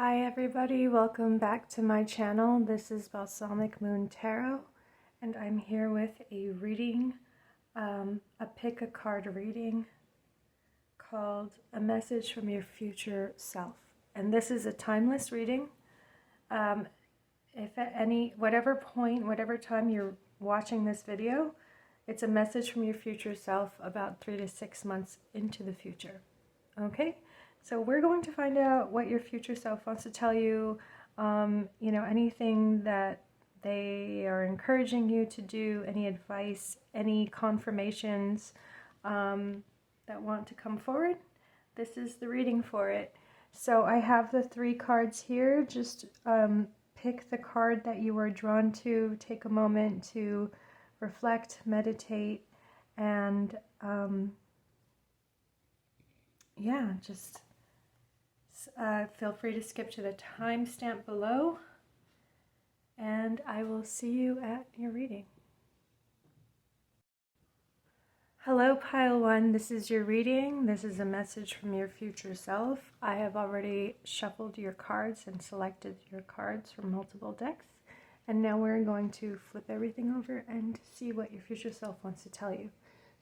Hi everybody, welcome back to my channel. This is Balsamic Moon Tarot and I'm here with a reading, a pick a card reading called A Message from Your Future Self. And this is a timeless reading. If at whatever point, whatever time you're watching this video, it's a message from your future self about 3 to 6 months into the future. Okay? So we're going to find out what your future self wants to tell you, anything that they are encouraging you to do, any advice, any confirmations that want to come forward. This is the reading for it. So I have the 3 cards here. Just pick the card that you were drawn to. Take a moment to reflect, meditate, and just feel free to skip to the timestamp below, and I will see you at your reading. Hello, Pile 1. This is your reading. This is a message from your future self. I have already shuffled your cards and selected your cards from multiple decks, and now we're going to flip everything over and see what your future self wants to tell you.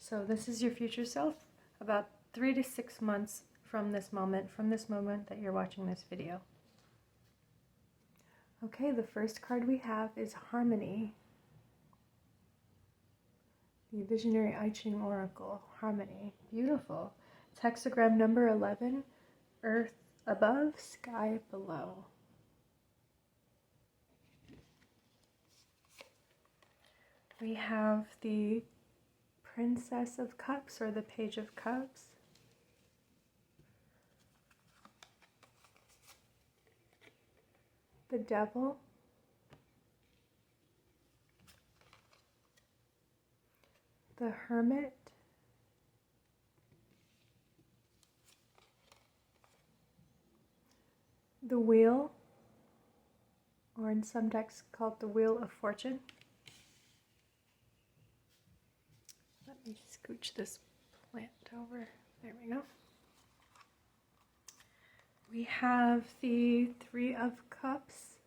So this is your future self about 3 to 6 months from this moment that you're watching this video. Okay, the first card we have is Harmony. The Visionary Ching Oracle, Harmony. Beautiful. Hexagram number 11, Earth above, Sky below. We have the Princess of Cups, or the Page of Cups. The Devil. The Hermit. The Wheel, or in some decks called the Wheel of Fortune. Let me scooch this plant over. There we go. We have the 3 of Cups.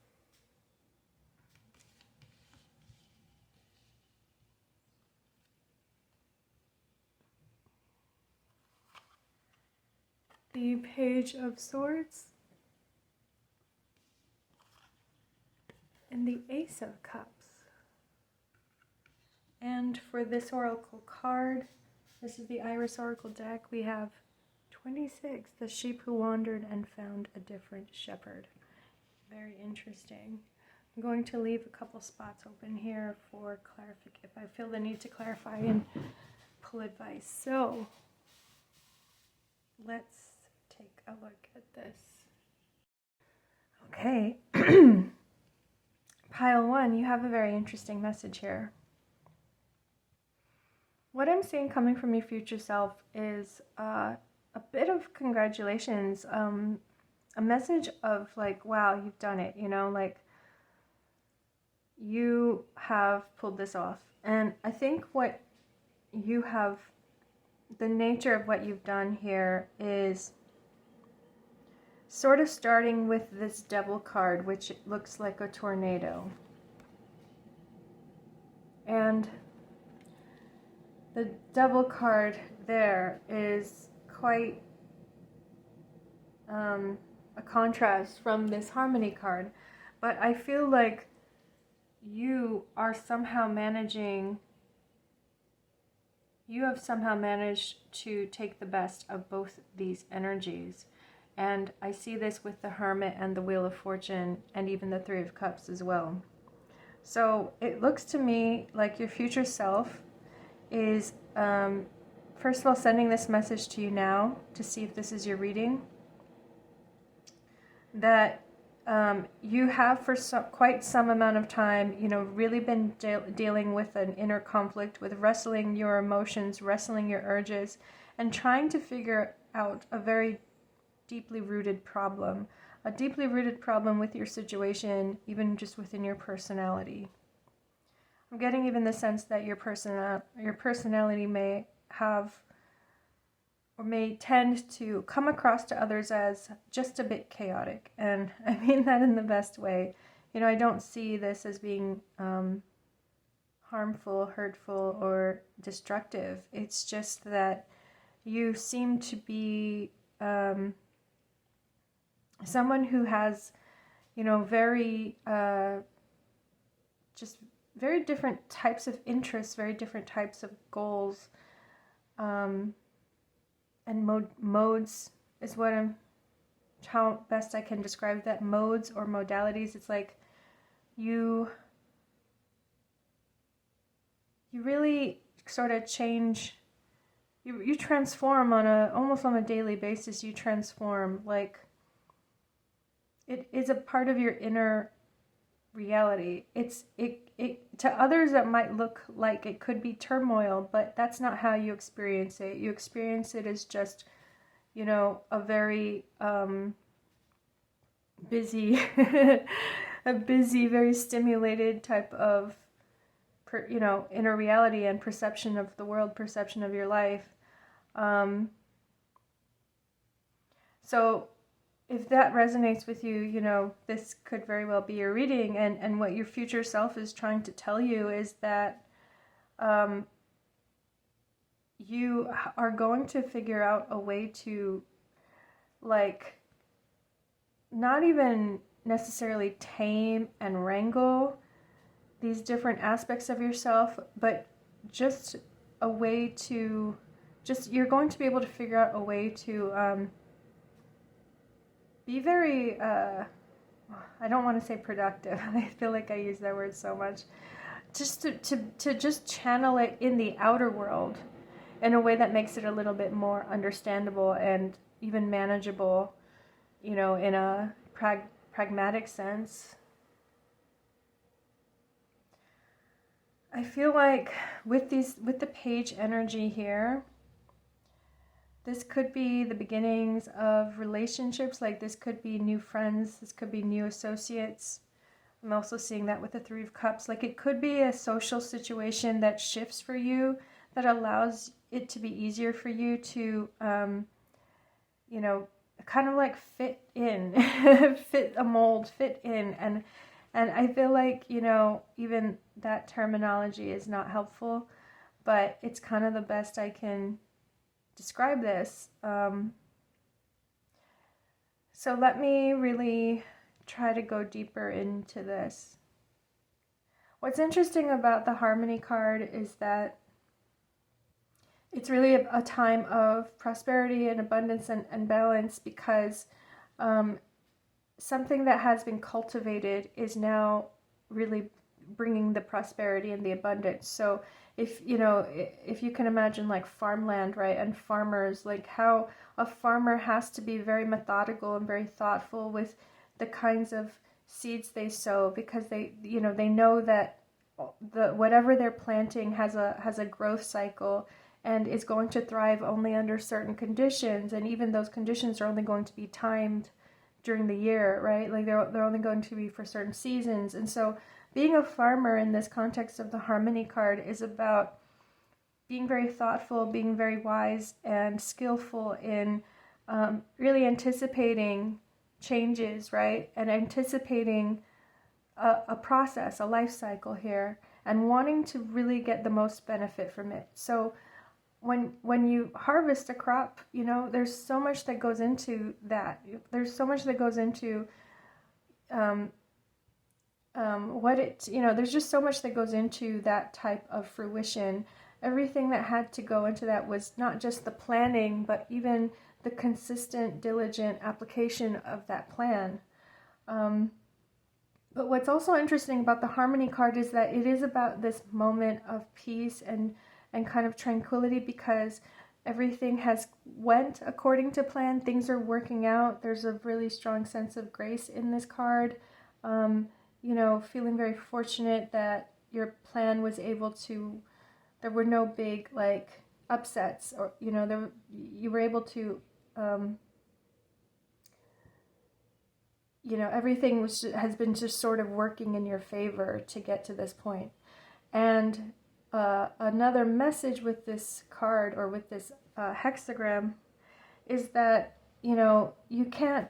The Page of Swords. And the Ace of Cups. And for this oracle card, this is the Iris Oracle deck, we have 26, the sheep who wandered and found a different shepherd. Very interesting. I'm going to leave a couple spots open here for clarification, if I feel the need to clarify and pull advice. So let's take a look at this. Okay. Pile 1, you have a very interesting message here. What I'm seeing coming from your future self is a bit of congratulations, a message of like, wow, you've done it, like you have pulled this off. And I think what you have, the nature of what you've done here is sort of starting with this Devil card, which looks like a tornado. And the Devil card there is quite a contrast from this Harmony card, but I feel like you have somehow managed to take the best of both these energies. And I see this with the Hermit and the Wheel of Fortune, and even the 3 of Cups as well. So it looks to me like your future self is first of all sending this message to you now to see if this is your reading, that you have for quite some amount of time, really been dealing with an inner conflict, with wrestling your emotions, wrestling your urges, and trying to figure out a very deeply rooted problem, with your situation, even just within your personality. I'm getting even the sense that your personality may have or may tend to come across to others as just a bit chaotic. And I mean that in the best way. You know, I don't see this as being harmful, hurtful, or destructive. It's just that you seem to be someone who has, you know, just very different types of interests, very different types of goals, and modes is how best I can describe that. Modes or modalities. It's like you really sort of change. You transform almost on a daily basis. You transform, like it is a part of your inner reality. To others that might look like it could be turmoil, but that's not how you experience it. You experience it as just, you know, a very busy, very stimulated type of, you know, inner reality and perception of the world, perception of your life. So if that resonates with you, you know, this could very well be your reading. And what your future self is trying to tell you is that you are going to figure out a way to, like, not even necessarily tame and wrangle these different aspects of yourself, but just a way to, you're going to be able to figure out a way to be very, I don't want to say productive. I feel like I use that word so much. Just to just channel it in the outer world in a way that makes it a little bit more understandable and even manageable, you know, in a pragmatic sense. I feel like with the page energy here, this could be the beginnings of relationships. Like, this could be new friends, this could be new associates. I'm also seeing that with the Three of Cups. Like, it could be a social situation that shifts for you, that allows it to be easier for you to, you know, kind of like fit in, fit a mold, fit in. And I feel like, you know, even that terminology is not helpful, but it's kind of the best I can describe this. So let me really try to go deeper into this. What's interesting about the Harmony card is that it's really a time of prosperity and abundance and balance, because something that has been cultivated is now really bringing the prosperity and the abundance. So if you can imagine, like, farmland, right, and farmers, like how a farmer has to be very methodical and very thoughtful with the kinds of seeds they sow, because they know that whatever they're planting has a growth cycle and is going to thrive only under certain conditions, and even those conditions are only going to be timed during the year, right? Like, they're only going to be for certain seasons. And so being a farmer in this context of the Harmony card is about being very thoughtful, being very wise and skillful in really anticipating changes, right? And anticipating a process, a life cycle here, and wanting to really get the most benefit from it. So when you harvest a crop, you know, there's so much that goes into that. There's so much that goes into there's just so much that goes into that type of fruition. Everything that had to go into that was not just the planning, but even the consistent, diligent application of that plan. But what's also interesting about the Harmony card is that it is about this moment of peace and kind of tranquility, because everything has went according to plan. Things are working out. There's a really strong sense of grace in this card. Feeling very fortunate that your plan was able to, there were no big, like, upsets, or, you were able to, everything has been just sort of working in your favor to get to this point. And another message with this card, or with this hexagram, is that, you know, you can't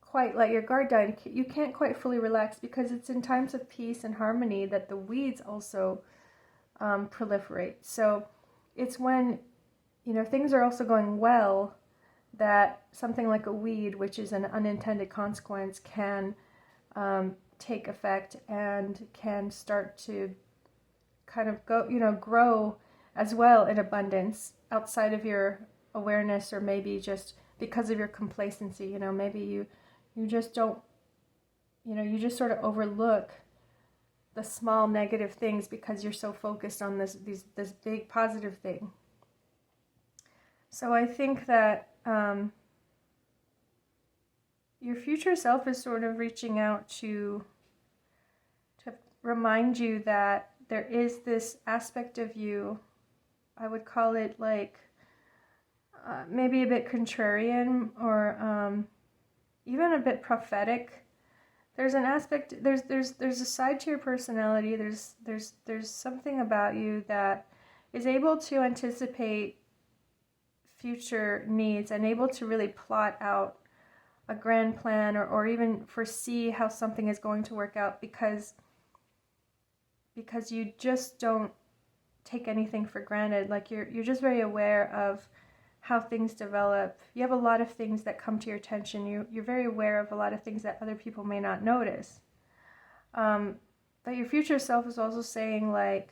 quite let your guard down. You can't quite fully relax, because it's in times of peace and harmony that the weeds also proliferate. So it's when, you know, things are also going well, that something like a weed, which is an unintended consequence, can take effect and can start to kind of go, you know, grow as well in abundance outside of your awareness, or maybe just because of your complacency. You know, maybe you just don't, you know, you just sort of overlook the small negative things because you're so focused on this big positive thing. So I think that your future self is sort of reaching out to remind you that there is this aspect of you, I would call it like maybe a bit contrarian, or even a bit prophetic. There's an aspect, there's a side to your personality, there's something about you that is able to anticipate future needs and able to really plot out a grand plan, or even foresee how something is going to work out, because you just don't take anything for granted. Like you're just very aware of how things develop. You have a lot of things that come to your attention. You're very aware of a lot of things that other people may not notice. But your future self is also saying, like,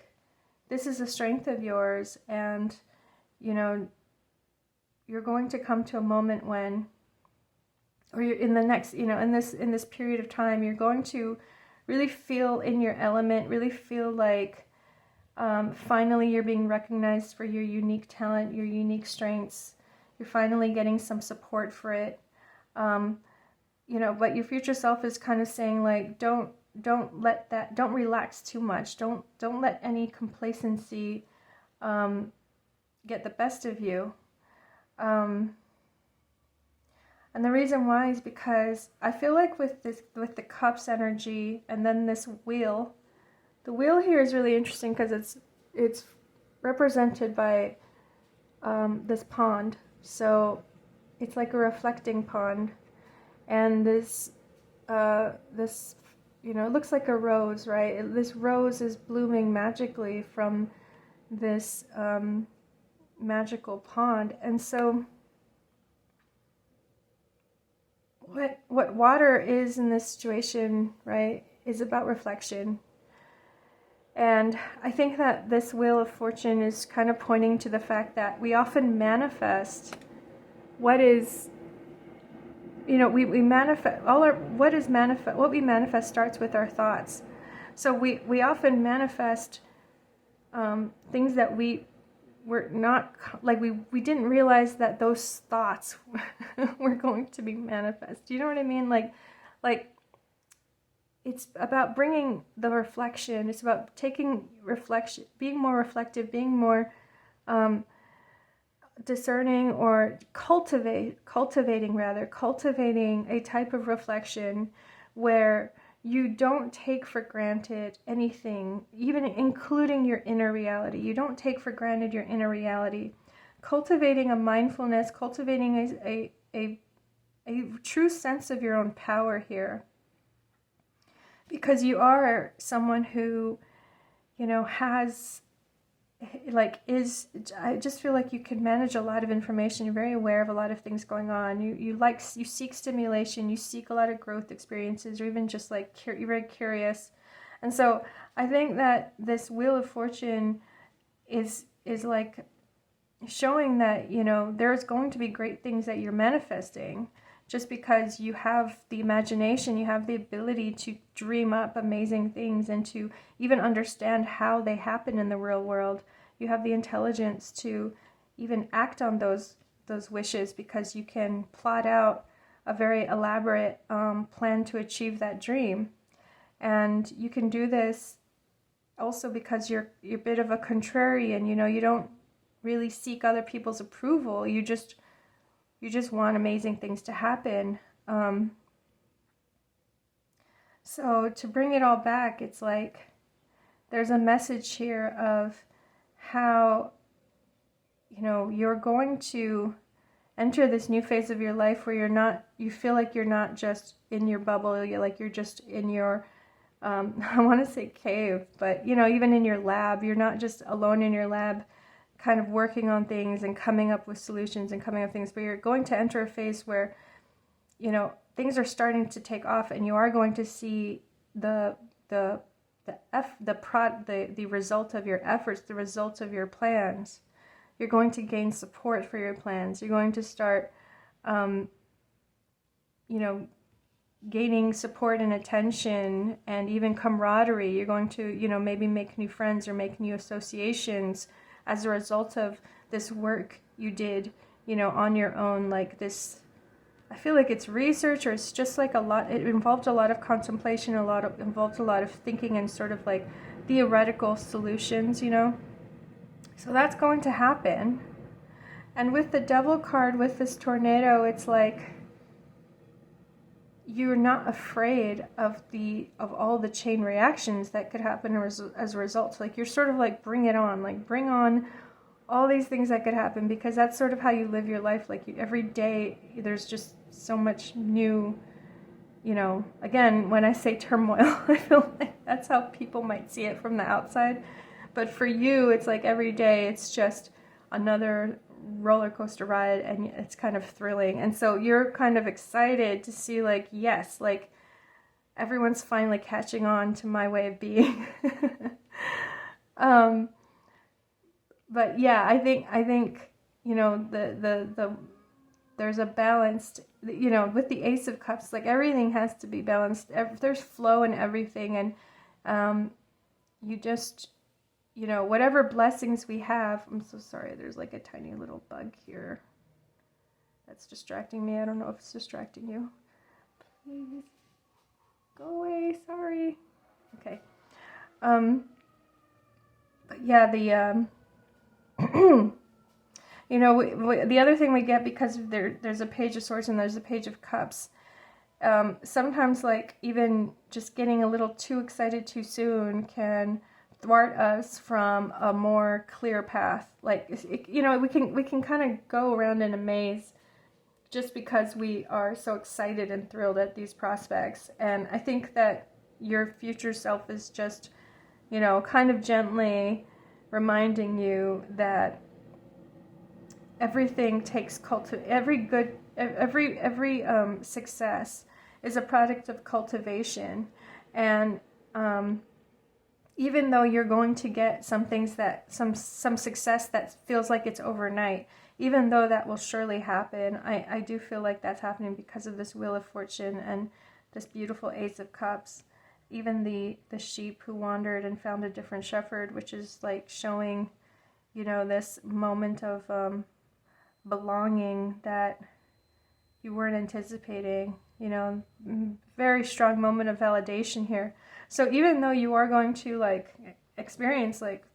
this is a strength of yours, and, you know, you're going to come to a moment when, or you're in the next, you know, in this period of time, you're going to really feel in your element, really feel like finally you're being recognized for your unique talent, your unique strengths. You're finally getting some support for it. You know, but your future self is kind of saying, like, don't relax too much. Don't let any complacency get the best of you. And the reason why is because I feel like with the cups energy, and then this wheel, the wheel here is really interesting because it's represented by this pond. So it's like a reflecting pond, and this you know, it looks like a rose, right? This rose is blooming magically from this magical pond. And so what water is in this situation, right, is about reflection. And I think that this Wheel of Fortune is kind of pointing to the fact that we often manifest what is, you know, we manifest what we manifest starts with our thoughts. So we often manifest things that we were not, like we didn't realize that those thoughts were going to be manifest. You know what I mean? Like it's about bringing the reflection. It's about taking reflection, being more reflective, being more discerning, or cultivating a type of reflection where you don't take for granted anything, even including your inner reality. You don't take for granted your inner reality. Cultivating a mindfulness, cultivating a true sense of your own power here. Because you are someone who, you know, has, like, I just feel like you can manage a lot of information. You're very aware of a lot of things going on. You seek stimulation. You seek a lot of growth experiences, or even just like you're very curious. And so I think that this Wheel of Fortune is like showing that, you know, there's going to be great things that you're manifesting. Just because you have the imagination, you have the ability to dream up amazing things and to even understand how they happen in the real world. You have the intelligence to even act on those wishes, because you can plot out a very elaborate plan to achieve that dream. And you can do this also because you're a bit of a contrarian. You know, you don't really seek other people's approval. You just want amazing things to happen. So to bring it all back, it's like there's a message here of how, you know, you're going to enter this new phase of your life where you feel like you're not just in your bubble, you're just in your, I want to say cave, but even in your lab, you're not just alone in your lab kind of working on things and coming up with solutions and coming up with things, but you're going to enter a phase where, things are starting to take off, and you are going to see the result of your efforts, the result of your plans. You're going to gain support for your plans. You're going to start, gaining support and attention and even camaraderie. You're going to, maybe make new friends or make new associations as a result of this work you did, on your own. Like this, I feel like it's research, or it's just like it involved a lot of contemplation, involved a lot of thinking and sort of like theoretical solutions, So that's going to happen. And with the Devil card, with this tornado, it's like you're not afraid of all the chain reactions that could happen as a result. Like you're sort of like, bring it on, like bring on all these things that could happen, because that's sort of how you live your life. Like every day there's just so much new, again, when I say turmoil, I feel like that's how people might see it from the outside. But for you, it's like every day it's just another roller coaster ride, and it's kind of thrilling. And so you're kind of excited to see, like, yes, like everyone's finally catching on to my way of being. But yeah, I think there's a balanced, with the Ace of Cups, like everything has to be balanced. There's flow in everything, and you just, whatever blessings we have. I'm so sorry, there's like a tiny little bug here that's distracting me. I don't know if it's distracting you. Please go away, sorry. Okay. But yeah, the the other thing we get, because there's a Page of Swords and there's a Page of Cups, sometimes like even just getting a little too excited too soon can thwart us from a more clear path. Like, we can kind of go around in a maze just because we are so excited and thrilled at these prospects. And I think that your future self is just, kind of gently reminding you that everything takes every success is a product of cultivation. And even though you're going to get some things some success that feels like it's overnight, even though that will surely happen, I do feel like that's happening because of this Wheel of Fortune and this beautiful Ace of Cups. Even the sheep who wandered and found a different shepherd, which is like showing, this moment of belonging that you weren't anticipating, very strong moment of validation here. So even though you are going to like experience like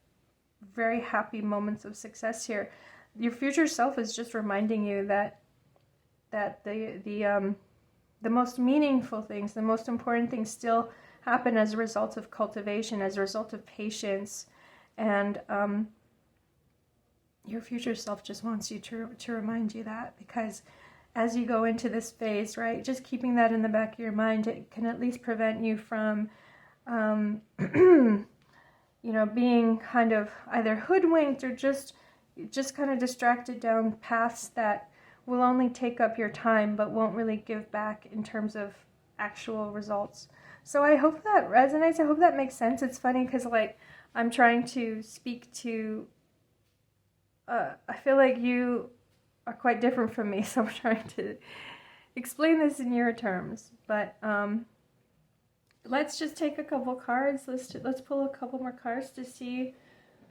very happy moments of success here, your future self is just reminding you that the most meaningful things, the most important things still happen as a result of cultivation, as a result of patience. And your future self just wants you to remind you that, because as you go into this phase, right, just keeping that in the back of your mind, it can at least prevent you from being kind of either hoodwinked or just kind of distracted down paths that will only take up your time but won't really give back in terms of actual results. So I hope that resonates. I hope that makes sense. It's funny because like I'm trying to speak to, I feel like you are quite different from me, so I'm trying to explain this in your terms. But let's just take a couple cards. Let's pull a couple more cards to see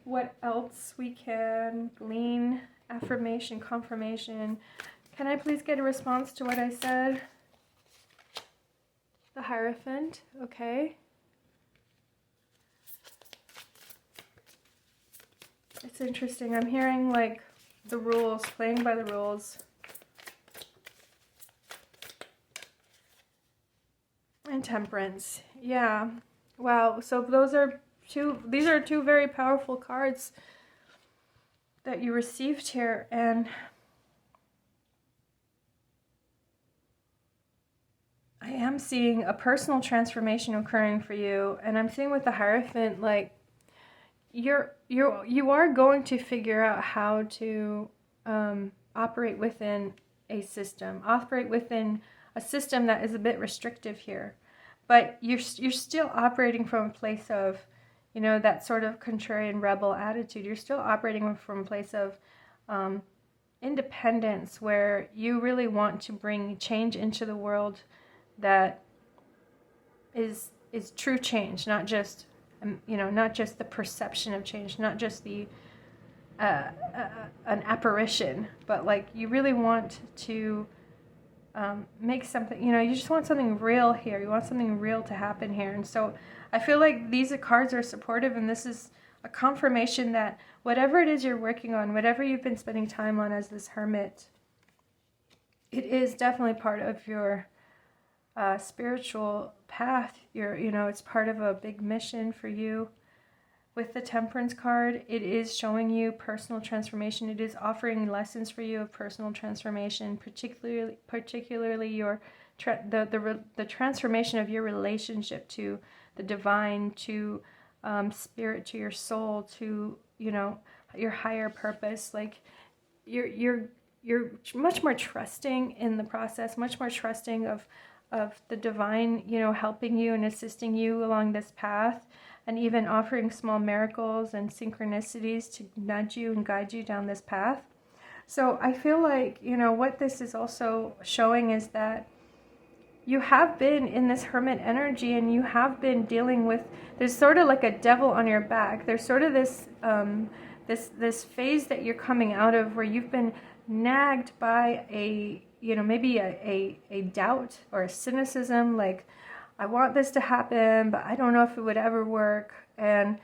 what else we can glean. Affirmation, confirmation. Can I please get a response to what I said? The Hierophant, okay. It's interesting. I'm hearing like the rules, playing by the rules. And Temperance. Yeah. Wow. So these are two very powerful cards that you received here. And am seeing a personal transformation occurring for you, and I'm seeing with the Hierophant, like you are going to figure out how to operate within a system, operate within a system that is a bit restrictive here, but you're still operating from a place of, you know, that sort of contrarian rebel attitude. You're still operating from a place of independence, where you really want to bring change into the world that is true change, not just you know, not just the perception of change, not just the an apparition, but like you really want to make something, you know, you just want something real here. You want something real to happen here. And so I feel like these cards are supportive, and this is a confirmation that whatever it is you're working on, whatever you've been spending time on as this Hermit, it is definitely part of your spiritual path. You know, it's part of a big mission for you. With the Temperance card, it is showing you personal transformation. It is offering lessons for you of personal transformation, particularly your the transformation of your relationship to the divine, to spirit, to your soul, to, you know, your higher purpose. Like you're much more trusting in the process, much more trusting of the divine, you know, helping you and assisting you along this path, and even offering small miracles and synchronicities to nudge you and guide you down this path. So I feel like, you know, what this is also showing is that you have been in this Hermit energy, and you have been dealing with, there's sort of like a devil on your back. There's sort of this this phase that you're coming out of, where you've been nagged by a, you know, maybe a doubt or a cynicism, like, I want this to happen, but I don't know if it would ever work. And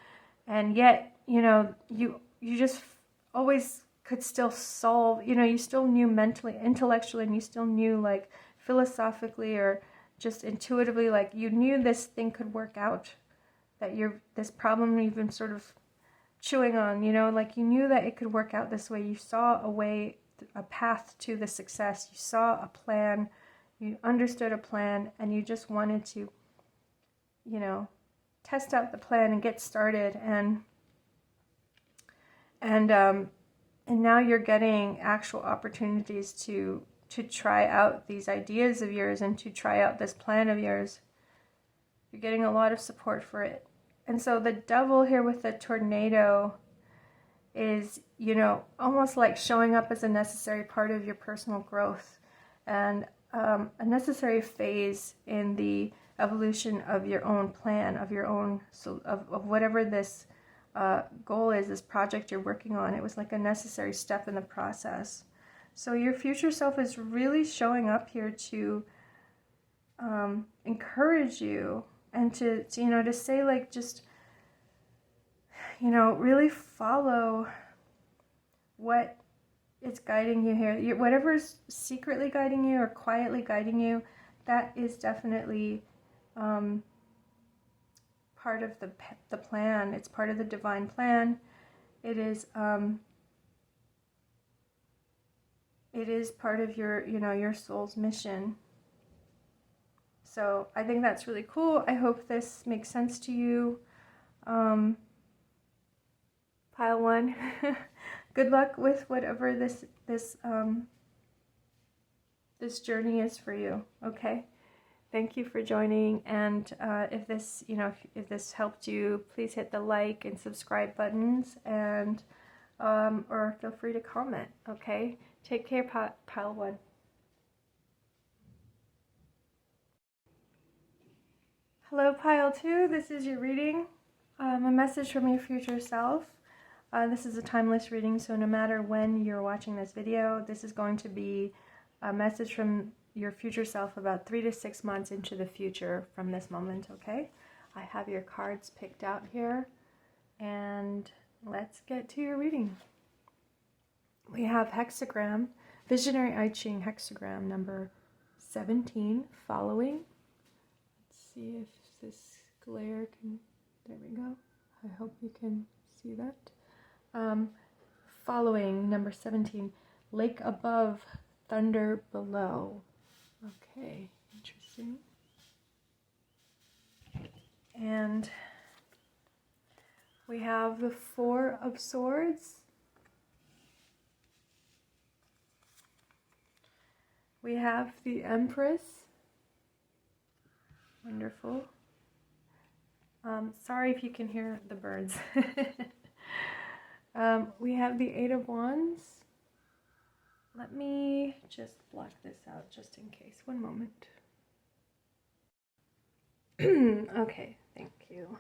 yet, you know, you just always could still solve, you know, you still knew mentally, intellectually, and you still knew, like, philosophically or just intuitively, like, you knew this thing could work out, that this problem you've been sort of chewing on, you know, like, you knew that it could work out this way. You saw a way, a path to the success. You saw a plan. You understood a plan, and you just wanted to, you know, test out the plan and get started. And now you're getting actual opportunities to try out these ideas of yours and to try out this plan of yours. You're getting a lot of support for it. And so the devil here with the tornado is, you know, almost like showing up as a necessary part of your personal growth, and a necessary phase in the evolution of your own plan, of your own, of whatever this goal is, this project you're working on. It was like a necessary step in the process. So your future self is really showing up here to encourage you, and to, you know, to say, like, just, you know, really follow what is guiding you here. Whatever's secretly guiding you or quietly guiding you, that is definitely part of the plan. It's part of the divine plan. It is part of your, you know, your soul's mission. So I think that's really cool. I hope this makes sense to you. Pile one. Good luck with whatever this journey is for you. Okay. Thank you for joining. And if this, you know, if this helped you, please hit the like and subscribe buttons, and or feel free to comment. Okay. Take care, pile one. Hello, pile two. This is your reading. A message from your future self. This is a timeless reading, so no matter when you're watching this video, this is going to be a message from your future self about 3 to 6 months into the future from this moment, okay? I have your cards picked out here, and let's get to your reading. We have hexagram, Visionary I Ching hexagram number 17, following. Let's see if this glare can, there we go. I hope you can see that. Following, number 17, lake above, thunder below. Okay, interesting. have the Four of Swords. We have the Empress. Wonderful. Sorry if you can hear the birds. We have the Eight of Wands. Let me just block this out just in case. One moment. Okay, thank you.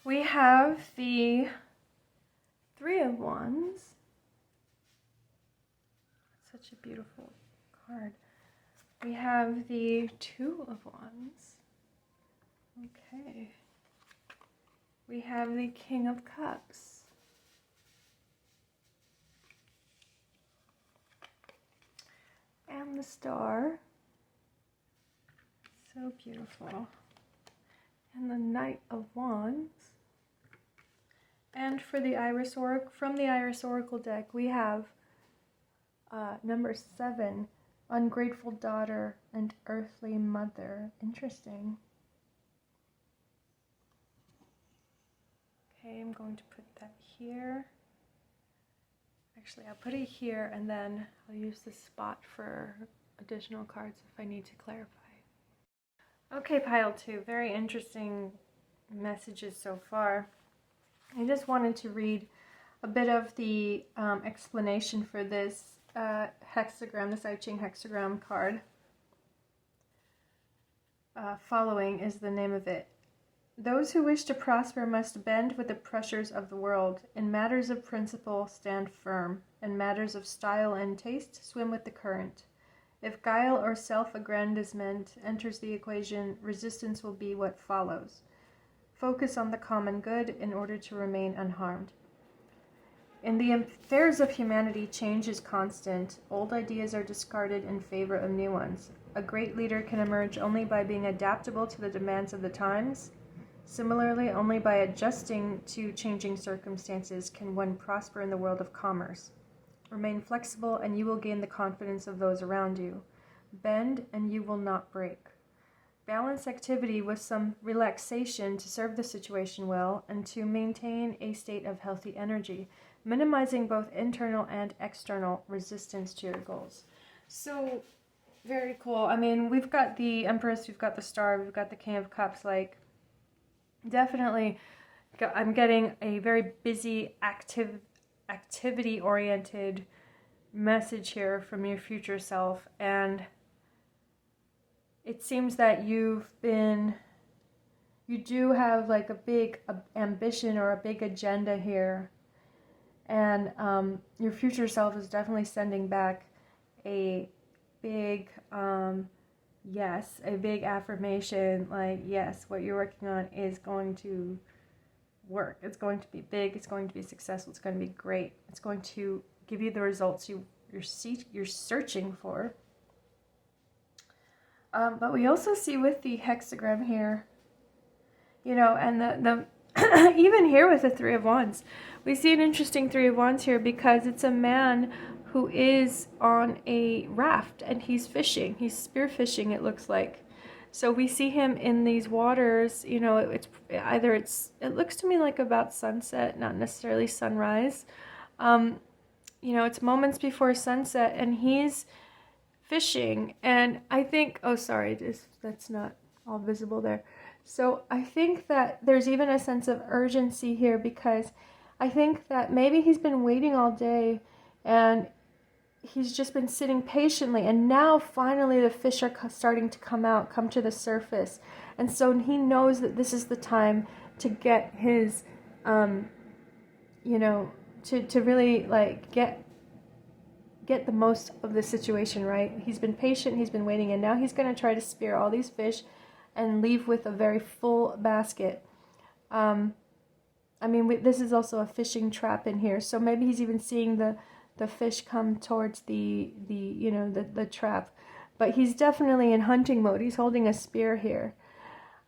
We have the Three of Wands. Such a beautiful card. We have the Two of Wands. Okay. We have the King of Cups. And the Star. So beautiful. And the Knight of Wands. And for the Iris Oracle, from the Iris Oracle deck, we have number 7, Ungrateful Daughter and Earthly Mother. Interesting. Okay, I'm going to put that here. Actually, I'll put it here and then I'll use this spot for additional cards if I need to clarify. Okay, pile 2. Very interesting messages so far. I just wanted to read a bit of the explanation for this hexagram, this I Ching hexagram card. Following is the name of it. Those who wish to prosper must bend with the pressures of the world. In matters of principle, stand firm. In matters of style and taste, swim with the current. If guile or self-aggrandizement enters the equation, resistance will be what follows. Focus on the common good in order to remain unharmed. In the affairs of humanity, change is constant. Old ideas are discarded in favor of new ones. A great leader can emerge only by being adaptable to the demands of the times. Similarly, only by adjusting to changing circumstances can one prosper in the world of commerce. Remain flexible and you will gain the confidence of those around you. Bend and you will not break. Balance activity with some relaxation to serve the situation well and to maintain a state of healthy energy, minimizing both internal and external resistance to your goals. So, very cool. I mean, we've got the Empress, we've got the Star, we've got the King of Cups. Like, definitely, I'm getting a very busy, activity-oriented message here from your future self, and it seems that you do have like a big ambition or a big agenda here, and your future self is definitely sending back a big yes, a big affirmation, like, yes, what you're working on is going to work. It's going to be big. It's going to be successful. It's going to be great. It's going to give you the results you're searching for. But we also see with the hexagram here, you know, and the even here with the Three of Wands, we see an interesting Three of Wands here because it's a man who is on a raft and he's fishing. He's spearfishing, it looks like. So we see him in these waters, you know, it looks to me like about sunset, not necessarily sunrise. You know, it's moments before sunset and he's fishing, and I think, oh sorry, that's not all visible there. So I think that there's even a sense of urgency here because I think that maybe he's been waiting all day and he's just been sitting patiently, and now finally the fish are starting to come to the surface, and so he knows that this is the time to get his you know, to really like get the most of the situation, right? He's been patient, he's been waiting, and now he's going to try to spear all these fish and leave with a very full basket. I mean, this is also a fishing trap in here, so maybe he's even seeing the fish come towards the you know, the trap. But he's definitely in hunting mode. He's holding a spear here.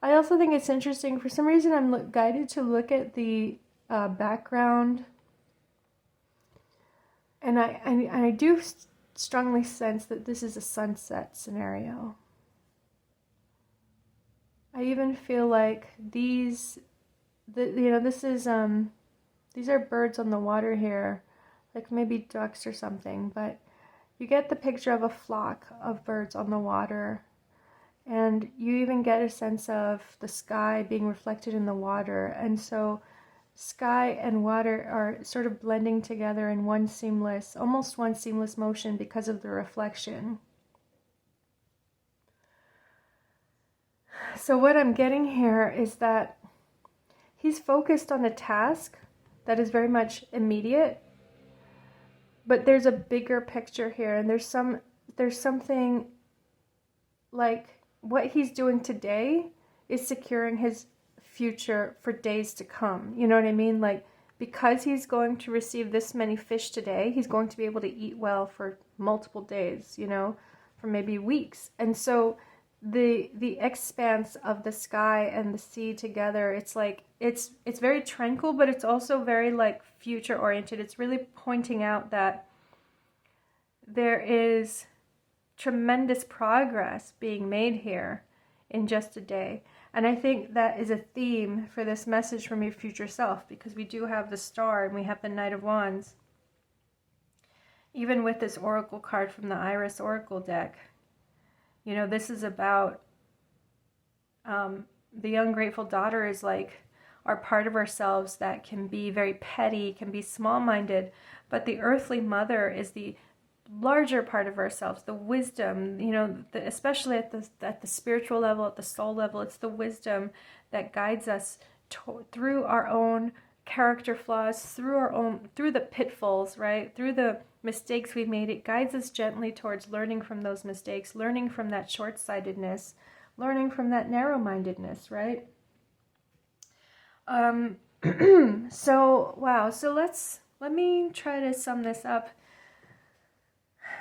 I also think it's interesting, for some reason I'm guided to look at the background. And I do strongly sense that this is a sunset scenario. I even feel like these, this is, these are birds on the water here, like maybe ducks or something, but you get the picture of a flock of birds on the water, and you even get a sense of the sky being reflected in the water. And so sky and water are sort of blending together in one seamless, almost one seamless motion because of the reflection. So what I'm getting here is that he's focused on a task that is very much immediate, but there's a bigger picture here, and there's something like what he's doing today is securing his future for days to come. You know what I mean? Like, because he's going to receive this many fish today, he's going to be able to eat well for multiple days, you know, for maybe weeks. And so the expanse of the sky and the sea together, it's like it's very tranquil, but it's also very like future oriented. It's really pointing out that there is tremendous progress being made here in just a day. And I think that is a theme for this message from your future self, because we do have the Star and we have the Knight of Wands. Even with this Oracle card from the Iris Oracle deck, you know, this is about the ungrateful daughter is like our part of ourselves that can be very petty, can be small-minded, but the earthly mother is the larger part of ourselves, the wisdom, you know, especially at the spiritual level, at the soul level. It's the wisdom that guides us through our own character flaws, through the pitfalls, right? Through the mistakes we've made. It guides us gently towards learning from those mistakes, learning from that short-sightedness, learning from that narrow-mindedness, right? So wow. So let me try to sum this up.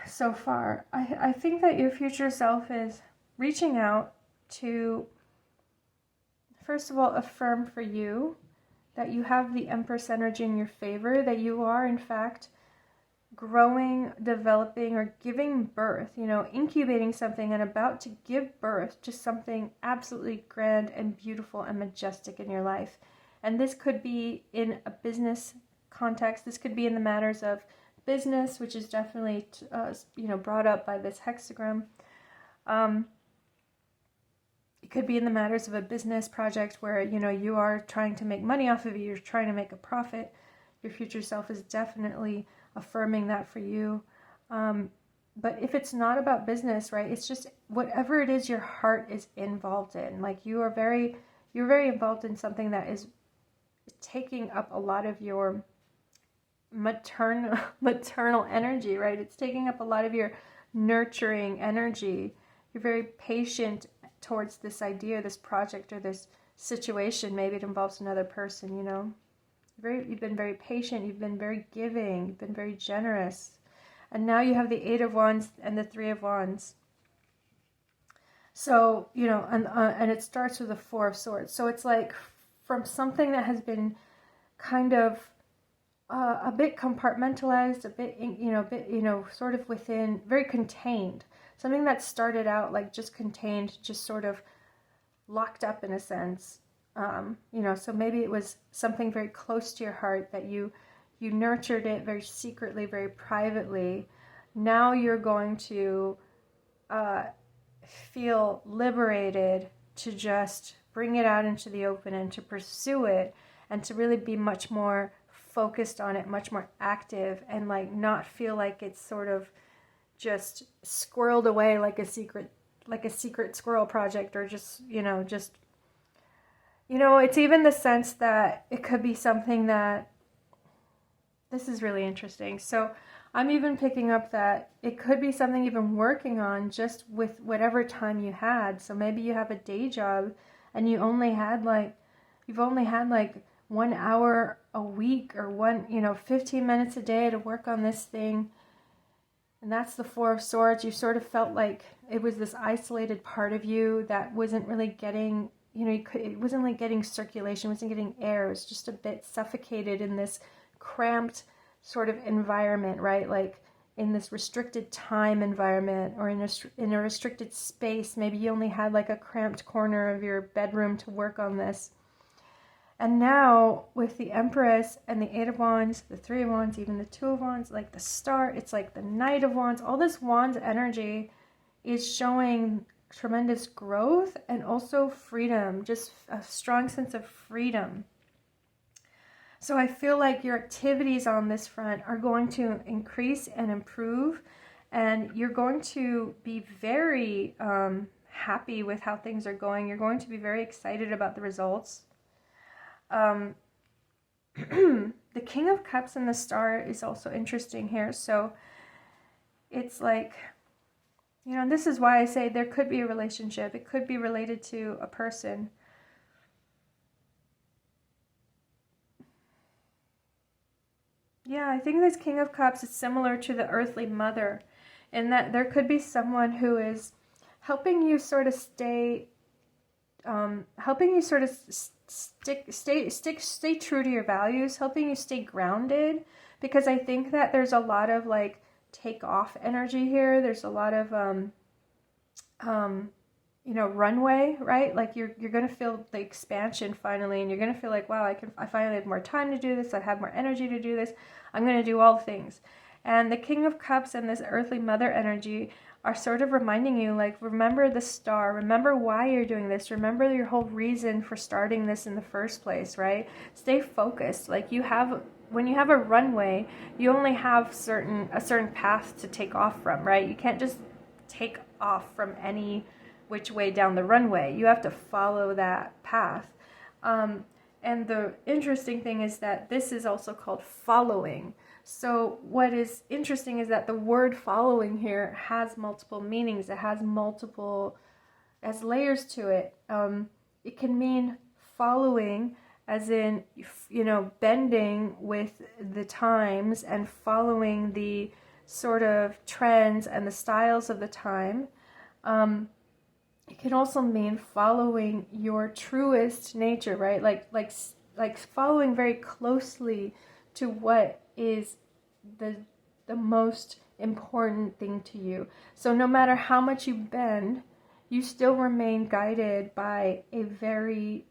So far, I think that your future self is reaching out to, first of all, affirm for you that you have the Empress energy in your favor, that you are, in fact, growing, developing, or giving birth, you know, incubating something and about to give birth to something absolutely grand and beautiful and majestic in your life. And this could be in a business context. This could be in the matters of business, which is definitely you know, brought up by this hexagram. It could be in the matters of a business project where, you know, you are trying to make money off of it, you're trying to make a profit. Your future self is definitely affirming that for you. But if it's not about business, right, it's just whatever it is your heart is involved in. Like you're very involved in something that is taking up a lot of your maternal energy, right? It's taking up a lot of your nurturing energy. You're very patient towards this idea, this project, or this situation. Maybe it involves another person, you know. You've been very patient, you've been very giving, you've been very generous. And now you have the Eight of Wands and the Three of Wands. So, you know, and it starts with the Four of Swords. So it's like from something that has been kind of a bit compartmentalized, a bit, sort of within, very contained. Something that started out like just contained, just sort of locked up in a sense. So maybe it was something very close to your heart that you nurtured it very secretly, very privately. Now you're going to feel liberated to just bring it out into the open and to pursue it and to really be much more focused on it, much more active, and like not feel like it's sort of just squirreled away like a secret squirrel project, or just it's even the sense that it could be something that, this is really interesting. So I'm even picking up that it could be something you've been working on just with whatever time you had. So maybe you have a day job and you've only had like 1 hour a week, or 15 minutes a day to work on this thing. And that's the Four of Swords. You sort of felt like it was this isolated part of you that wasn't really getting, it wasn't like getting circulation, wasn't getting air. It was just a bit suffocated in this cramped sort of environment, right? Like in this restricted time environment, or in a restricted space. Maybe you only had like a cramped corner of your bedroom to work on this. And now with the Empress and the Eight of Wands, the Three of Wands, even the Two of Wands, like the Star, it's like the Knight of Wands, all this Wands energy is showing tremendous growth and also freedom, just a strong sense of freedom. So I feel like your activities on this front are going to increase and improve, and you're going to be very happy with how things are going. You're going to be very excited about the results. The King of Cups and the Star is also interesting here. So it's like, you know, this is why I say there could be a relationship. It could be related to a person. Yeah, I think this King of Cups is similar to the Earthly Mother, in that there could be someone who is helping you sort of stay stay true to your values, helping you stay grounded, because I think that there's a lot of like take off energy here. There's a lot of you know, runway, right? Like you're going to feel the expansion finally, and you're going to feel like, wow, I finally have more time to do this. I have more energy to do this. I'm going to do all things. And the King of Cups and this Earthly Mother energy are sort of reminding you, like, remember the Star, remember why you're doing this, remember your whole reason for starting this in the first place, right? Stay focused. Like when you have a runway, you only have a certain path to take off from, right? You can't just take off from any which way down the runway. You have to follow that path. And the interesting thing is that this is also called following. So what is interesting is that the word following here has multiple meanings. It has layers to it. It can mean following as in, you know, bending with the times and following the sort of trends and the styles of the time. It can also mean following your truest nature, right? Like following very closely to what is the most important thing to you. So no matter how much you bend, you still remain guided by a very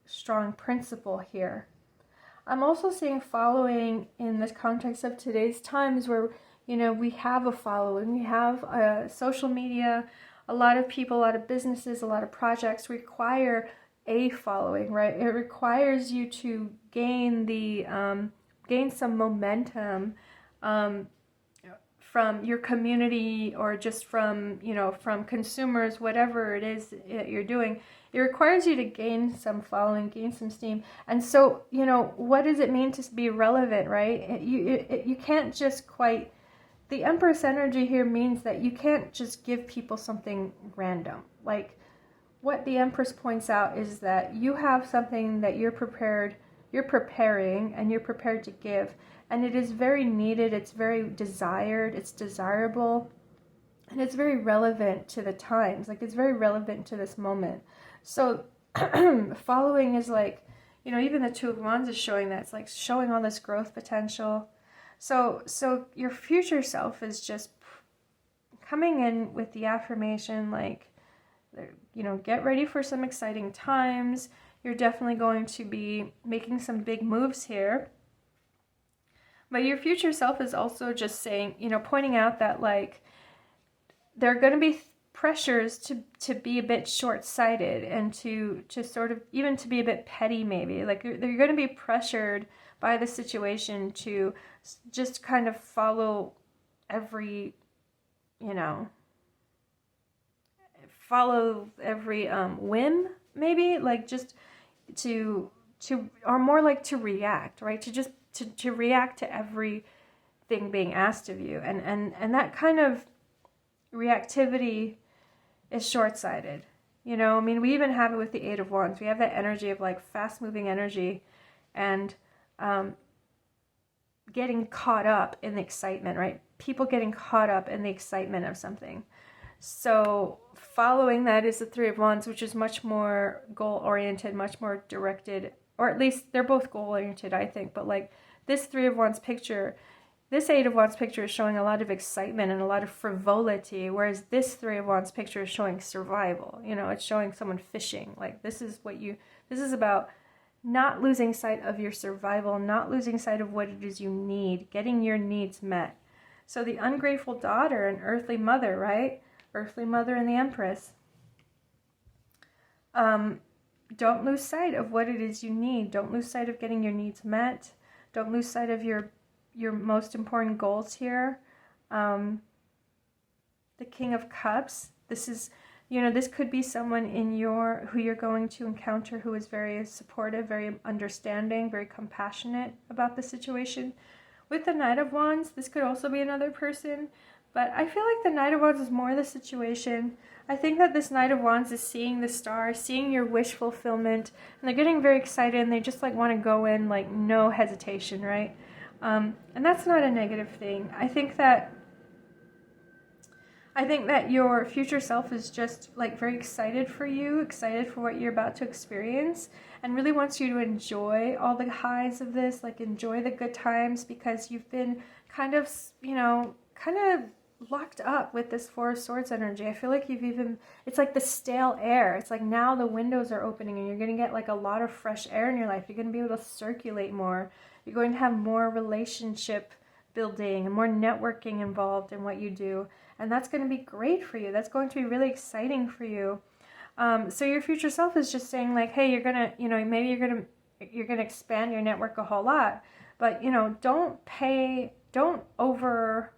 strong principle here. I'm also seeing following in this context of today's times where, you know, we have a following, we have social media, a lot of people, a lot of businesses, a lot of projects require a following, right? It requires you to gain some momentum from your community, or just from, you know, from consumers, whatever it is you're doing. It requires you to gain some following, gain some steam. And so, you know, what does it mean to be relevant, right? You can't just quite... The Empress energy here means that you can't just give people something random. Like, what the Empress points out is that you have something that you're preparing, and you're prepared to give. And it is very needed, it's very desired, it's desirable, and it's very relevant to the times. Like, it's very relevant to this moment. So following is like, you know, even the Two of Wands is showing that. It's like showing all this growth potential. So your future self is just coming in with the affirmation, like, you know, get ready for some exciting times. You're definitely going to be making some big moves here. But your future self is also just saying, you know, pointing out that, like, there are going to be pressures to be a bit short-sighted, and to sort of even to be a bit petty, maybe. Like, you're going to be pressured by the situation to just kind of follow every, you know, whim, maybe, like, just to or more like to react, right? To react to everything being asked of you, and that kind of reactivity is short-sighted. You know, I mean, we even have it with the Eight of Wands. We have that energy of, like, fast-moving energy, and getting caught up in the excitement, right? People getting caught up in the excitement of something. So following that is the Three of Wands, which is much more goal-oriented, much more directed, or at least they're both goal-oriented, I think. But, like, this Three of Wands picture, this Eight of Wands picture is showing a lot of excitement and a lot of frivolity, whereas this Three of Wands picture is showing survival. You know, it's showing someone fishing. Like, this is about not losing sight of your survival, not losing sight of what it is you need, getting your needs met. So the ungrateful daughter and earthly mother, right? Earthly mother and the Empress. Don't lose sight of what it is you need. Don't lose sight of getting your needs met. Don't lose sight of your most important goals here. The King of Cups. This is, you know, this could be someone who you're going to encounter who is very supportive, very understanding, very compassionate about the situation. With the Knight of Wands, this could also be another person, but I feel like the Knight of Wands is more the situation. I think that this Knight of Wands is seeing the star, seeing your wish fulfillment, and they're getting very excited, and they just like want to go in like no hesitation, right? And that's not a negative thing. I think that your future self is just like very excited for you, excited for what you're about to experience, and really wants you to enjoy all the highs of this, like enjoy the good times, because you've been kind of, you know, locked up with this Four of Swords energy. I feel like it's like the stale air. It's like now the windows are opening and you're going to get like a lot of fresh air in your life. You're going to be able to circulate more. You're going to have more relationship building and more networking involved in what you do. And that's going to be great for you. That's going to be really exciting for you. So your future self is just saying like, hey, you're going to, you know, maybe you're going to expand your network a whole lot, but, you know, don't overvalue,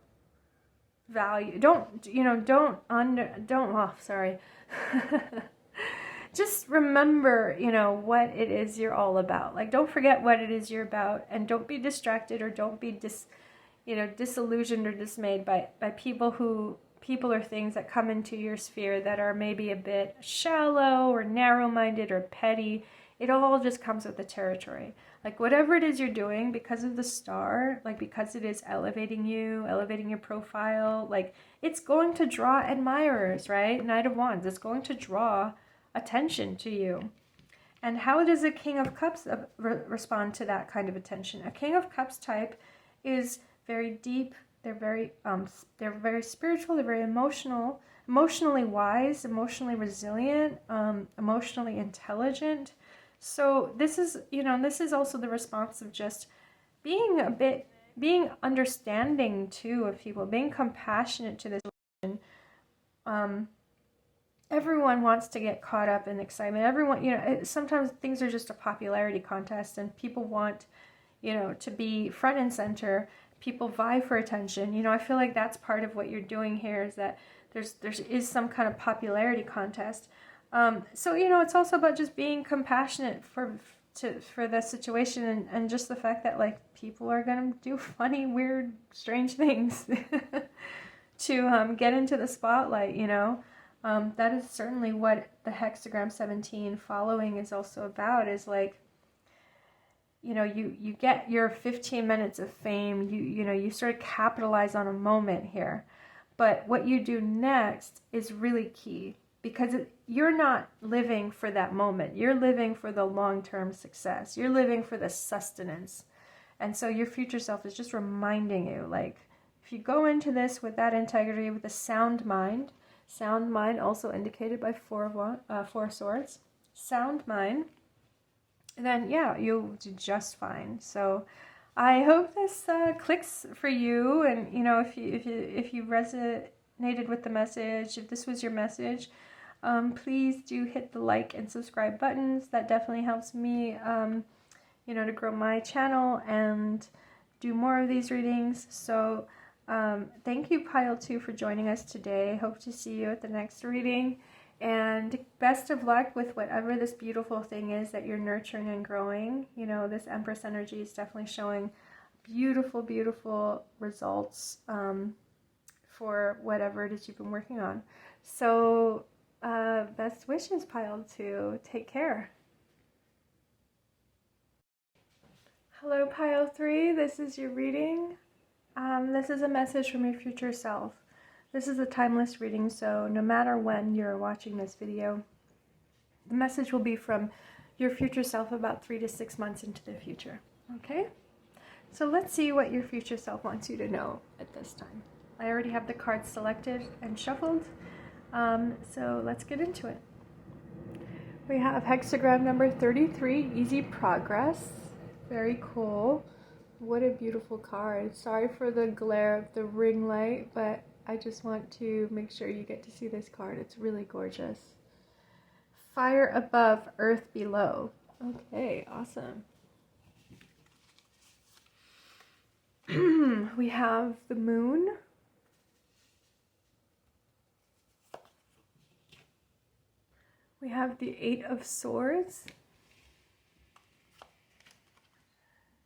just remember, you know, what it is you're all about. Like, don't forget what it is you're about, and don't be distracted, or don't be disillusioned or dismayed by people or things that come into your sphere that are maybe a bit shallow or narrow-minded or petty. It all just comes with the territory. Like, whatever it is you're doing, because of the star, like because it is elevating your profile, like it's going to draw admirers, right? Knight of Wands, it's going to draw attention to you. And how does a King of Cups respond to that kind of attention? A King of Cups type is very deep. They're very spiritual. They're very emotional, emotionally wise, emotionally resilient, emotionally intelligent. So this is, you know, this is also the response of just being understanding too of people, being compassionate to this situation. Everyone wants to get caught up in excitement. Everyone, you know, sometimes things are just a popularity contest and people want, you know, to be front and center. People vie for attention. You know, I feel like that's part of what you're doing here, is that there is some kind of popularity contest. So, you know, it's also about just being compassionate for the situation, and just the fact that like people are going to do funny, weird, strange things to get into the spotlight, you know. That is certainly what the hexagram 17 following is also about, is like, you know, you get your 15 minutes of fame, you know, you sort of capitalize on a moment here. But what you do next is really key, because you're not living for that moment. You're living for the long-term success. You're living for the sustenance. And so your future self is just reminding you, like, if you go into this with that integrity, with a sound mind also indicated by Four of Swords, sound mind, then yeah, you'll do just fine. So I hope this clicks for you, and you know, if you resonated with the message, if this was your message, please do hit the like and subscribe buttons. That definitely helps me, you know, to grow my channel and do more of these readings. So thank you, Pile 2, for joining us today. Hope to see you at the next reading. And best of luck with whatever this beautiful thing is that you're nurturing and growing. You know, this Empress energy is definitely showing beautiful, beautiful results for whatever it is you've been working on. So best wishes, Pile 2. Take care. Hello, Pile 3. This is your reading. This is a message from your future self. This is a timeless reading, so no matter when you're watching this video, the message will be from your future self about 3 to 6 months into the future. Okay? So let's see what your future self wants you to know at this time. I already have the cards selected and shuffled, so let's get into it. We have hexagram number 33, Easy Progress. Very cool. What a beautiful card. Sorry for the glare of the ring light, but I just want to make sure you get to see this card. It's really gorgeous. Fire above, earth below. Okay, awesome. We have the moon. We have the Eight of Swords.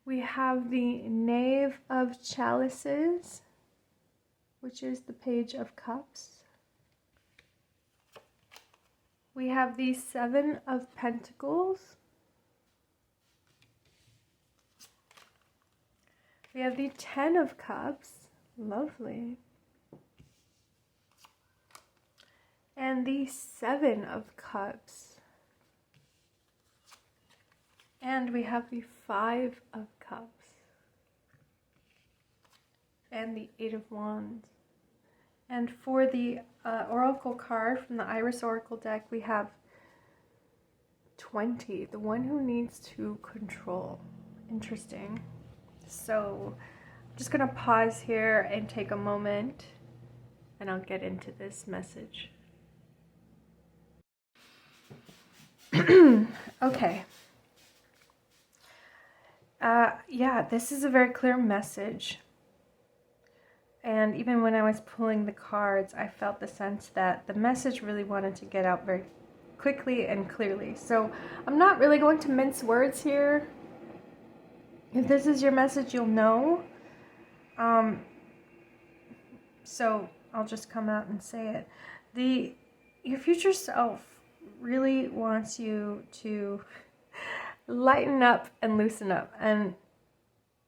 We have the Knave of Chalices, which is the Page of Cups. We have the Seven of Pentacles. We have the Ten of Cups. Lovely. And the Seven of Cups. And we have the Five of Cups. And the Eight of Wands. And for the Oracle card from the Iris Oracle deck, we have 20. The one who needs to control. Interesting. So I'm just going to pause here and take a moment, and I'll get into this message. Okay. Yeah, this is a very clear message. And even when I was pulling the cards, I felt the sense that the message really wanted to get out very quickly and clearly. So I'm not really going to mince words here. If this is your message, you'll know. So I'll just come out and say it. Your future self really wants you to lighten up and loosen up. And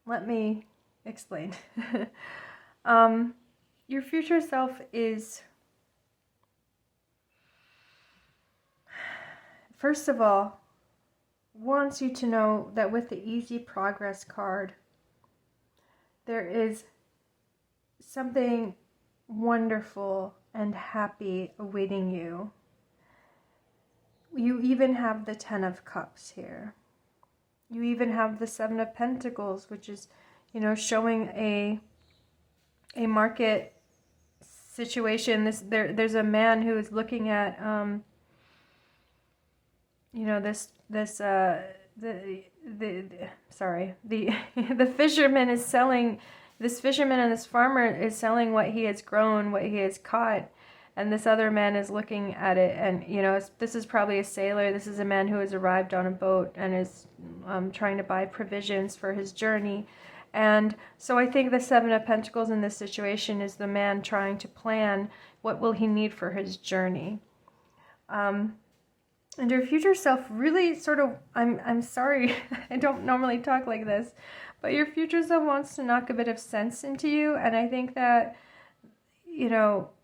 let me explain. Your future self is, first of all, wants you to know that with the Easy Progress card, there is something wonderful and happy awaiting you. You even have the Ten of Cups here. You even have the Seven of Pentacles, which is, showing a market situation. There's a man who is looking at, the fisherman is selling. This fisherman and this farmer is selling what he has grown, what he has caught. And this other man is looking at it, and this is probably a sailor. This is a man who has arrived on a boat and is trying to buy provisions for his journey. And so I think the Seven of Pentacles in this situation is the man trying to plan what will he need for his journey. And your future self really sort of, I'm sorry, I don't normally talk like this, but your future self wants to knock a bit of sense into you. And I think that,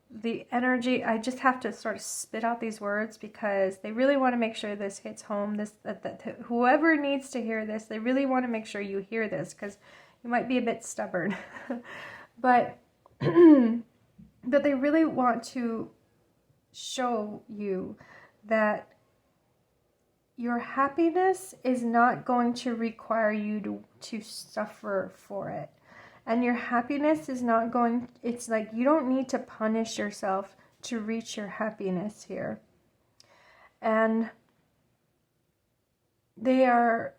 the energy, I just have to sort of spit out these words because they really want to make sure this hits home. That whoever needs to hear this, they really want to make sure you hear this because you might be a bit stubborn. but they really want to show you that your happiness is not going to require you to suffer for it. And your happiness is not going, it's like you don't need to punish yourself to reach your happiness here. And they are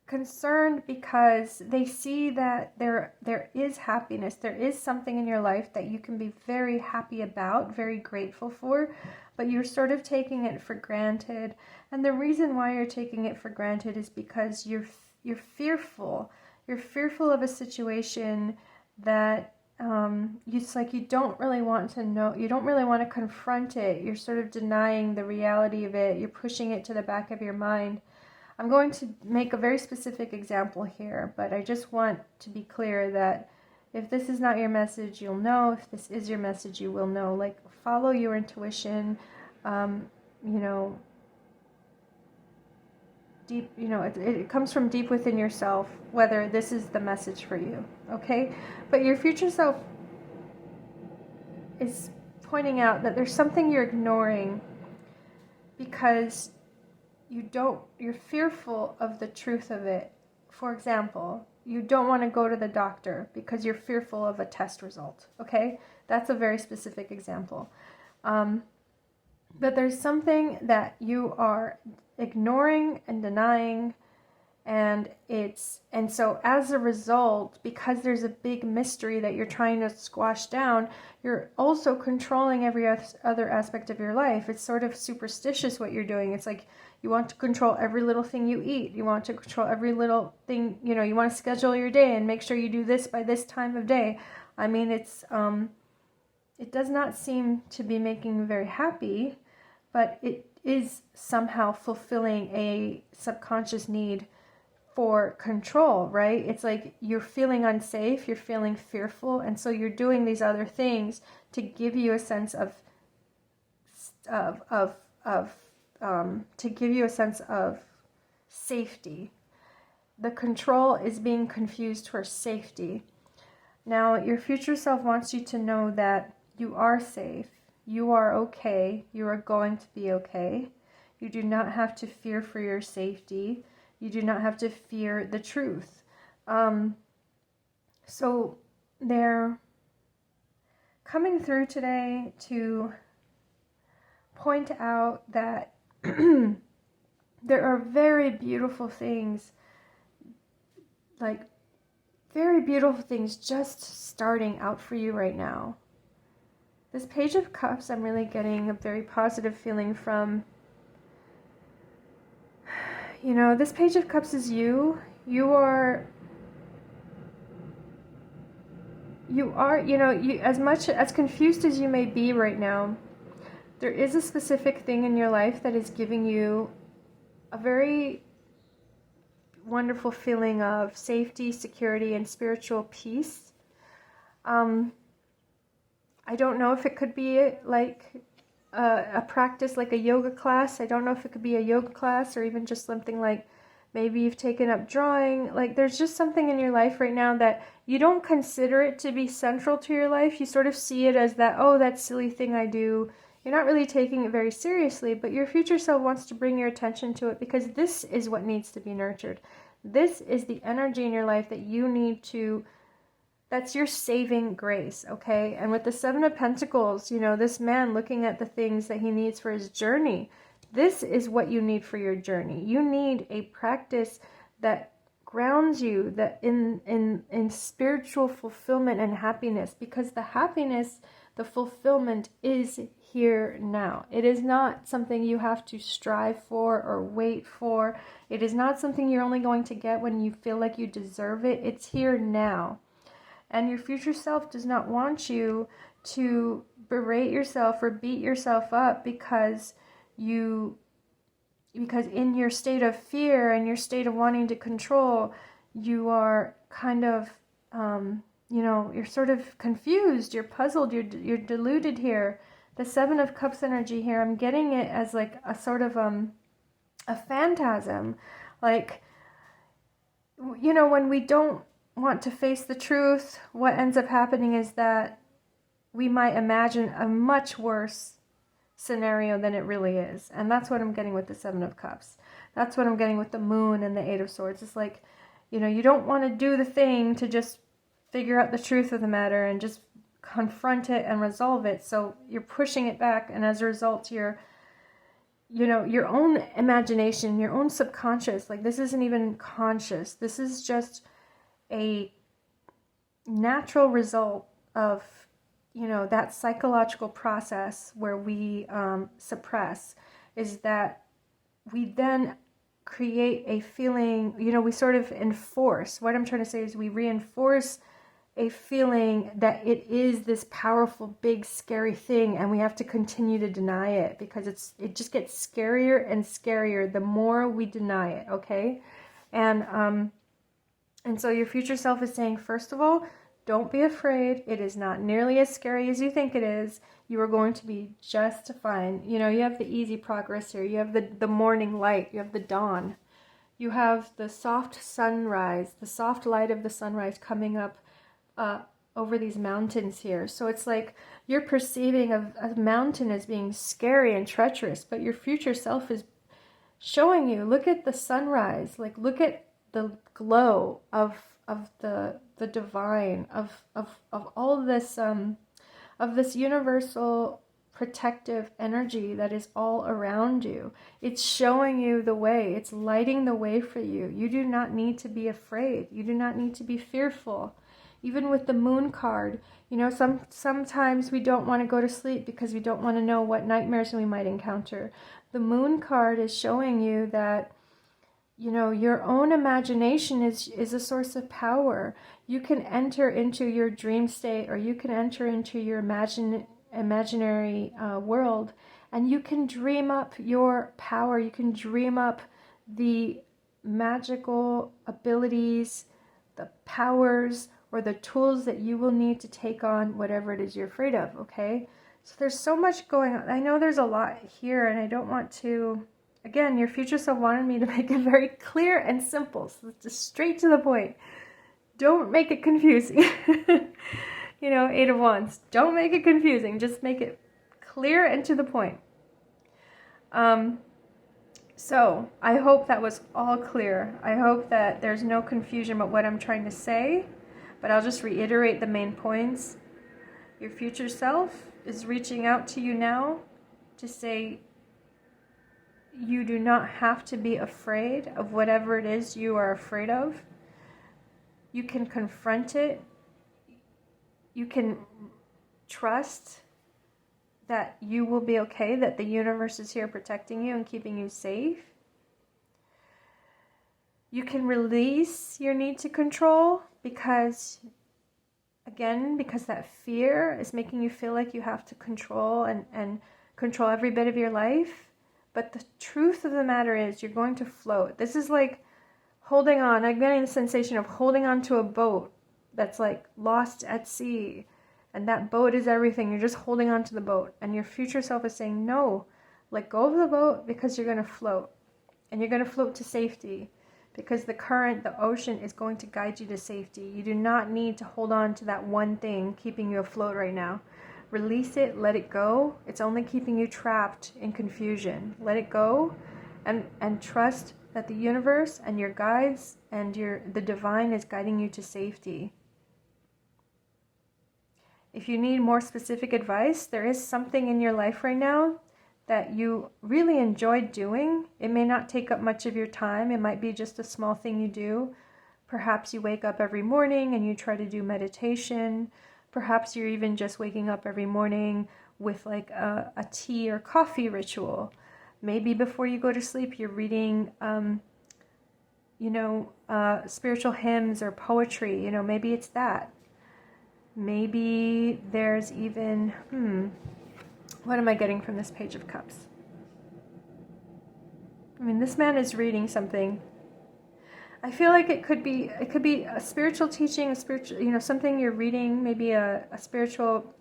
concerned because they see that there is happiness. There is something in your life that you can be very happy about, very grateful for, but you're sort of taking it for granted. And the reason why you're taking it for granted is because you're fearful. You're fearful of a situation that it's like you don't really want to know, you don't really want to confront it. You're sort of denying the reality of it. You're pushing it to the back of your mind. I'm going to make a very specific example here, but I just want to be clear that if this is not your message, you'll know. If this is your message, you will know. Like, follow your intuition, deep, you know, it comes from deep within yourself, whether this is the message for you, okay? But your future self is pointing out that there's something you're ignoring because you're fearful of the truth of it. For example, you don't want to go to the doctor because you're fearful of a test result, okay? That's a very specific example. But there's something that you are ignoring and denying, and so as a result, because there's a big mystery that you're trying to squash down, you're also controlling every other aspect of your life. It's sort of superstitious what you're doing. It's like you want to control every little thing you eat. You want to control every little thing, you know, you want to schedule your day and make sure you do this by this time of day. I mean, it does not seem to be making you very happy, but it is somehow fulfilling a subconscious need for control, right? It's like you're feeling unsafe, you're feeling fearful, and so you're doing these other things to give you a sense of safety. The control is being confused for safety. Now, your future self wants you to know that you are safe, you are okay, you are going to be okay. You do not have to fear for your safety. You do not have to fear the truth. So they're coming through today to point out that there are very beautiful things, like very beautiful things just starting out for you right now. This Page of Cups, I'm really getting a very positive feeling from. You know, this Page of Cups is you. You are, you know, as much as confused as you may be right now, there is a specific thing in your life that is giving you a very wonderful feeling of safety, security, and spiritual peace. I don't know if it could be like a practice like a yoga class. I don't know if it could be a yoga class or even just something like maybe you've taken up drawing. Like there's just something in your life right now that you don't consider it to be central to your life. You sort of see it as that, oh, that silly thing I do. You're not really taking it very seriously, but your future self wants to bring your attention to it because this is what needs to be nurtured. This is the energy in your life that you need to, that's your saving grace, okay? And with the Seven of Pentacles, you know, this man looking at the things that he needs for his journey, this is what you need for your journey. You need a practice that grounds you that in spiritual fulfillment and happiness, because the happiness, the fulfillment is here now. It is not something you have to strive for or wait for. It is not something you're only going to get when you feel like you deserve it. It's here now. And your future self does not want you to berate yourself or beat yourself up because in your state of fear and your state of wanting to control, you are kind of, you know, you're sort of confused, you're puzzled, you're deluded here. The Seven of Cups energy here, I'm getting it as like a sort of a phantasm. Like, you know, when we don't want to face the truth, what ends up happening is that we might imagine a much worse scenario than it really is. And that's what I'm getting with the Seven of Cups. That's what I'm getting with the Moon and the Eight of Swords. It's like, you know, you don't want to do the thing to just figure out the truth of the matter and just confront it and resolve it. So you're pushing it back, and as a result, you know, your own imagination, your own subconscious, like this isn't even conscious. This is just a natural result of, you know, that psychological process where we suppress, is that we then create a feeling, you know, we sort of enforce, what I'm trying to say is we reinforce a feeling that it is this powerful, big, scary thing, and we have to continue to deny it because it just gets scarier and scarier the more we deny it, okay? And so your future self is saying, first of all, don't be afraid. It is not nearly as scary as you think it is. You are going to be just fine. You know, you have the easy progress here. You have the morning light. You have the dawn. you have the soft sunrise, the soft light of the sunrise coming up over these mountains here. So it's like you're perceiving a mountain as being scary and treacherous, but your future self is showing you, look at the sunrise, like look at the glow of the divine, of all this of this universal protective energy that is all around you. It's showing you the way. It's lighting the way for you. You do not need to be afraid. You do not need to be fearful. Even with the moon card, you know, sometimes we don't want to go to sleep because we don't want to know what nightmares we might encounter. The moon card is showing you that, you know, your own imagination is a source of power. You can enter into your dream state, or you can enter into your imaginary world, and you can dream up your power. You can dream up the magical abilities, the powers, or the tools that you will need to take on whatever it is you're afraid of, okay? So there's so much going on. I know there's a lot here, and I don't want to, again, your future self wanted me to make it very clear and simple, so just straight to the point. Don't make it confusing. You know, 8 of Wands. Don't make it confusing. Just make it clear and to the point. So I hope that was all clear. I hope that there's no confusion about what I'm trying to say, but I'll just reiterate the main points. Your future self is reaching out to you now to say you do not have to be afraid of whatever it is you are afraid of. You can confront it. You can trust that you will be okay, that the universe is here protecting you and keeping you safe. You can release your need to control because, again, because that fear is making you feel like you have to control and control every bit of your life. But the truth of the matter is you're going to float. This is like holding on. I'm getting the sensation of holding on to a boat that's like lost at sea. And that boat is everything. You're just holding on to the boat. And your future self is saying, no, let go of the boat because you're going to float. And you're going to float to safety because the current, the ocean is going to guide you to safety. You do not need to hold on to that one thing keeping you afloat right now. Release it, let it go. It's only keeping you trapped in confusion. Let it go and trust that the universe and your guides and the divine is guiding you to safety. If you need more specific advice, there is something in your life right now that you really enjoy doing. It may not take up much of your time. It might be just a small thing you do. Perhaps you wake up every morning and you try to do meditation. Perhaps you're even just waking up every morning with like a tea or coffee ritual. Maybe before you go to sleep, you're reading, spiritual hymns or poetry. You know, maybe it's that. Maybe there's even, what am I getting from this Page of Cups? I mean, this man is reading something. I feel like it could be a spiritual teaching, a spiritual, something you're reading, maybe a spiritual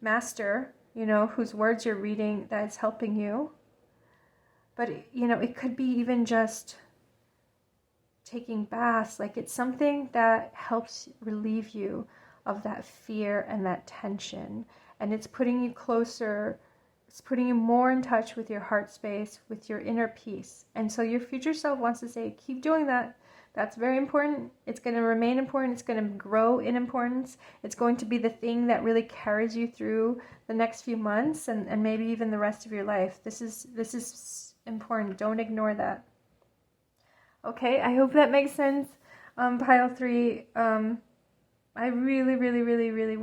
master, whose words you're reading that is helping you. But, it could be even just taking baths. Like, it's something that helps relieve you of that fear and that tension. And it's putting you closer, it's putting you more in touch with your heart space, with your inner peace. And so your future self wants to say, keep doing that. That's very important. It's going to remain important. It's going to grow in importance. It's going to be the thing that really carries you through the next few months and maybe even the rest of your life. This is important. Don't ignore that. Okay, I hope that makes sense. Pile 3, I really, really, really, really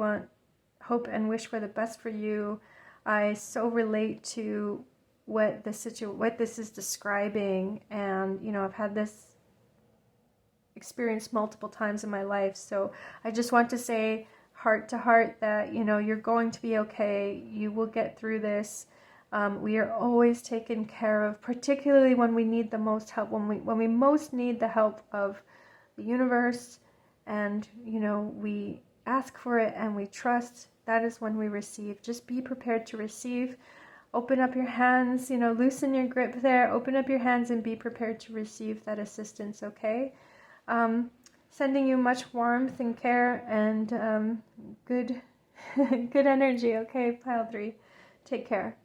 hope and wish for the best for you. I so relate to what this is describing, and I've had this experience multiple times in my life. So I just want to say, heart to heart, that you're going to be okay. You will get through this. We are always taken care of, particularly when we need the most help, when we most need the help of the universe, and we ask for it and we trust. That is when we receive. Just be prepared to receive. open up your hands, loosen your grip there, open up your hands and be prepared to receive that assistance, okay? Sending you much warmth and care and good, good energy, okay, Pile 3? Take care.